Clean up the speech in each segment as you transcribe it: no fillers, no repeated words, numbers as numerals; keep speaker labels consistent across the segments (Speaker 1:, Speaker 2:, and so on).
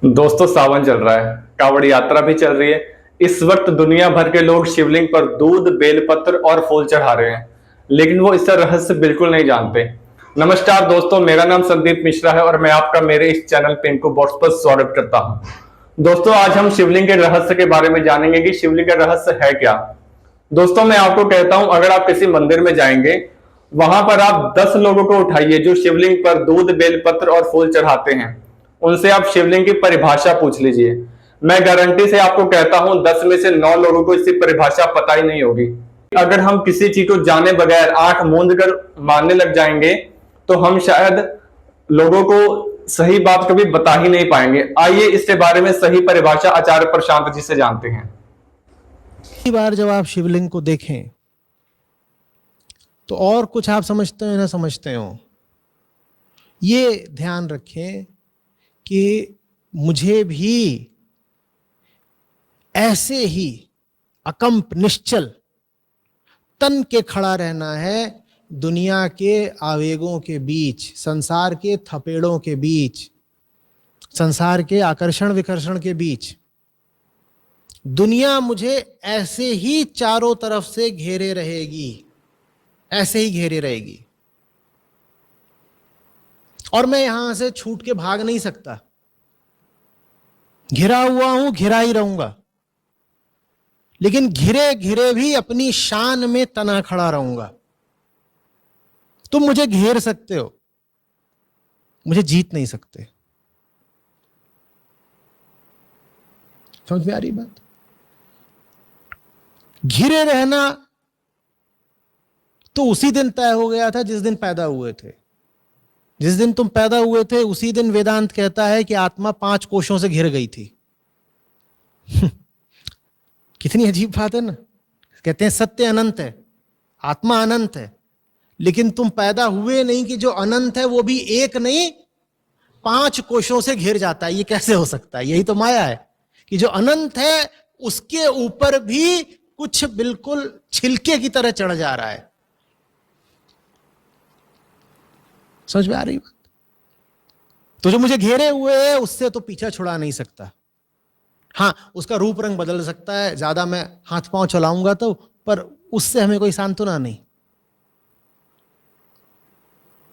Speaker 1: दोस्तों सावन चल रहा है, कांवड़ यात्रा भी चल रही है। इस वक्त दुनिया भर के लोग शिवलिंग पर दूध, बेलपत्र और फूल चढ़ा रहे हैं, लेकिन वो इसका रहस्य बिल्कुल नहीं जानते। नमस्कार दोस्तों, मेरा नाम संदीप मिश्रा है और मैं आपका मेरे इस चैनल पिंकू बॉक्स पर स्वागत करता हूं। दोस्तों, आज हम शिवलिंग के रहस्य के बारे में जानेंगे कि शिवलिंग का रहस्य है क्या। दोस्तों, मैं आपको कहता हूं, अगर आप किसी मंदिर में जाएंगे, वहां पर आप 10 लोगों को उठाइए जो शिवलिंग पर दूध, बेलपत्र और फूल चढ़ाते हैं। उनसे आप शिवलिंग की परिभाषा पूछ लीजिए। मैं गारंटी से आपको कहता हूं 10 में से 9 लोगों को इसकी परिभाषा पता ही नहीं होगी। अगर हम किसी चीज को जाने बगैर आंख मूंद कर मानने लग जाएंगे तो हम शायद लोगों को सही बात कभी बता ही नहीं पाएंगे। आइए इसके बारे में सही परिभाषा आचार्य प्रशांत जी से जानते हैं।
Speaker 2: पहली बार जब आप शिवलिंग को देखें तो और कुछ आप समझते हो ना समझते हो, ये ध्यान रखें कि मुझे भी ऐसे ही अकंप निश्चल तन के खड़ा रहना है दुनिया के आवेगों के बीच, संसार के थपेड़ों के बीच, संसार के आकर्षण विकर्षण के बीच। दुनिया मुझे ऐसे ही चारों तरफ से घेरे रहेगी, ऐसे ही घेरे रहेगी, और मैं यहां से छूट के भाग नहीं सकता। घिरा हुआ हूं, घिरा ही रहूंगा, लेकिन घिरे घिरे भी अपनी शान में तना खड़ा रहूंगा। तुम मुझे घेर सकते हो, मुझे जीत नहीं सकते। समझ में आ रही बात? घिरे रहना तो उसी दिन तय हो गया था जिस दिन पैदा हुए थे। जिस दिन तुम पैदा हुए थे उसी दिन वेदांत कहता है कि आत्मा 5 कोशों से घिर गई थी। कितनी अजीब बात है ना। कहते हैं सत्य अनंत है, आत्मा अनंत है, लेकिन तुम पैदा हुए नहीं कि जो अनंत है वो भी एक नहीं 5 कोशों से घिर जाता है। ये कैसे हो सकता है? यही तो माया है कि जो अनंत है उसके ऊपर भी कुछ बिल्कुल छिलके की तरह चढ़ जा रहा है। समझ में आ रही बात? तो जो मुझे घेरे हुए है उससे तो पीछा छुड़ा नहीं सकता। हाँ, उसका रूप रंग बदल सकता है, ज्यादा मैं हाथ पांव चलाऊंगा तो, पर उससे हमें कोई सांत्वना नहीं।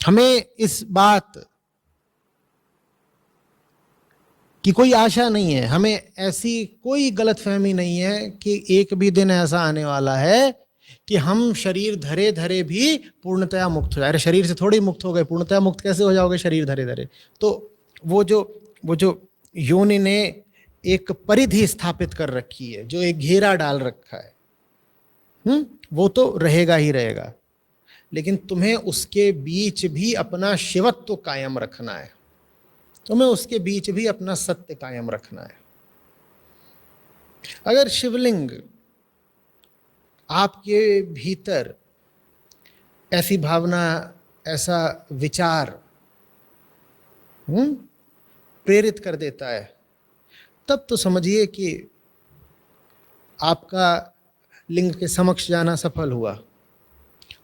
Speaker 2: हमें इस बात की कोई आशा नहीं है, हमें ऐसी कोई गलतफहमी नहीं है कि एक भी दिन ऐसा आने वाला है कि हम शरीर धरे धरे भी पूर्णतया मुक्त हो जाए। अरे शरीर से थोड़ी मुक्त हो गए, पूर्णतया मुक्त कैसे हो जाओगे शरीर धरे धरे? तो वो जो योनि ने एक परिधि स्थापित कर रखी है, जो एक घेरा डाल रखा है, वो तो रहेगा ही रहेगा, लेकिन तुम्हें उसके बीच भी अपना शिवत्व कायम रखना है, तुम्हें उसके बीच भी अपना सत्य कायम रखना है। अगर शिवलिंग आपके भीतर ऐसी भावना, ऐसा विचार प्रेरित कर देता है, तब तो समझिए कि आपका लिंग के समक्ष जाना सफल हुआ।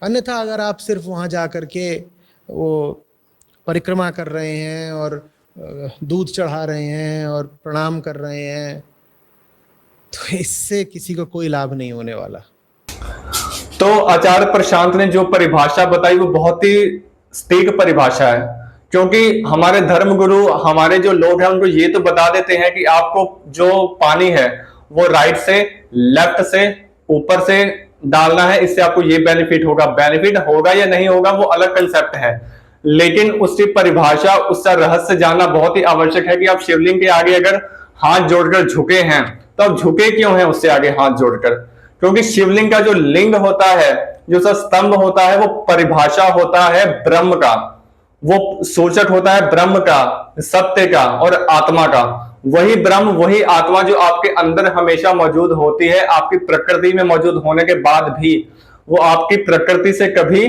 Speaker 2: अन्यथा अगर आप सिर्फ वहाँ जा कर के वो परिक्रमा कर रहे हैं और दूध चढ़ा रहे हैं और प्रणाम कर रहे हैं, तो इससे किसी को कोई लाभ नहीं होने वाला।
Speaker 1: तो आचार्य प्रशांत ने जो परिभाषा बताई वो बहुत ही सटीक परिभाषा है, क्योंकि हमारे धर्मगुरु, हमारे जो लोग हैं, उनको ये तो बता देते हैं कि आपको जो पानी है वो राइट से, लेफ्ट से, ऊपर से डालना है, इससे आपको ये बेनिफिट होगा। बेनिफिट होगा या नहीं होगा वो अलग कंसेप्ट है, लेकिन उसकी परिभाषा, उसका रहस्य जानना बहुत ही आवश्यक है कि आप शिवलिंग के आगे अगर हाथ जोड़कर झुके हैं तो आप झुके क्यों हैं उससे आगे हाथ जोड़कर? क्योंकि शिवलिंग का जो लिंग होता है, जो उसका स्तंभ होता है, वो परिभाषा होता है ब्रह्म का, वो सूचक होता है ब्रह्म का, सत्य का और आत्मा का। वही ब्रह्म, वही आत्मा जो आपके अंदर हमेशा मौजूद होती है, आपकी प्रकृति में मौजूद होने के बाद भी वो आपकी प्रकृति से कभी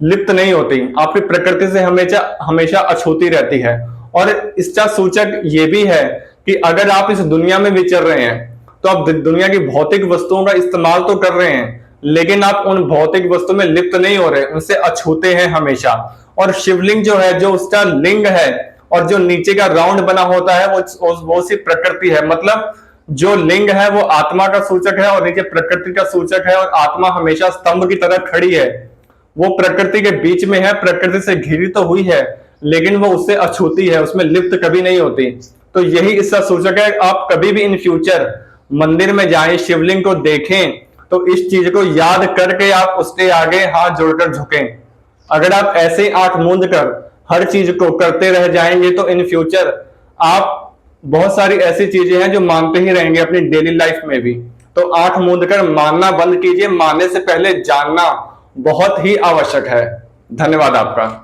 Speaker 1: लिप्त नहीं होती, आपकी प्रकृति से हमेशा हमेशा अछूती रहती है। और इसका सूचक ये भी है कि अगर आप इस दुनिया में विचर रहे हैं तो आप दुनिया की भौतिक वस्तुओं का इस्तेमाल तो कर रहे हैं, लेकिन आप उन भौतिक वस्तु में लिप्त नहीं हो रहे, उनसे अछूते हैं हमेशा। और शिवलिंग जो है, जो उसका लिंग है और जो नीचे का राउंड बना होता है वो सिर्फ प्रकृति है। मतलब जो लिंग है वो आत्मा का सूचक है और नीचे प्रकृति का सूचक है, और आत्मा हमेशा स्तंभ की तरह खड़ी है। वो प्रकृति के बीच में है, प्रकृति से घिरी तो हुई है लेकिन वो उससे अछूती है, उसमें लिप्त कभी नहीं होती। तो यही इसका सूचक है। आप कभी भी इन फ्यूचर मंदिर में जाएं, शिवलिंग को देखें तो इस चीज को याद करके आप उसके आगे हाथ जोड़कर झुकें। अगर आप ऐसे आंख मूंद कर हर चीज को करते रह जाएंगे तो इन फ्यूचर आप बहुत सारी ऐसी चीजें हैं जो मानते ही रहेंगे अपनी डेली लाइफ में भी। तो आंख मूंद कर मानना बंद कीजिए, मानने से पहले जानना बहुत ही आवश्यक है। धन्यवाद आपका।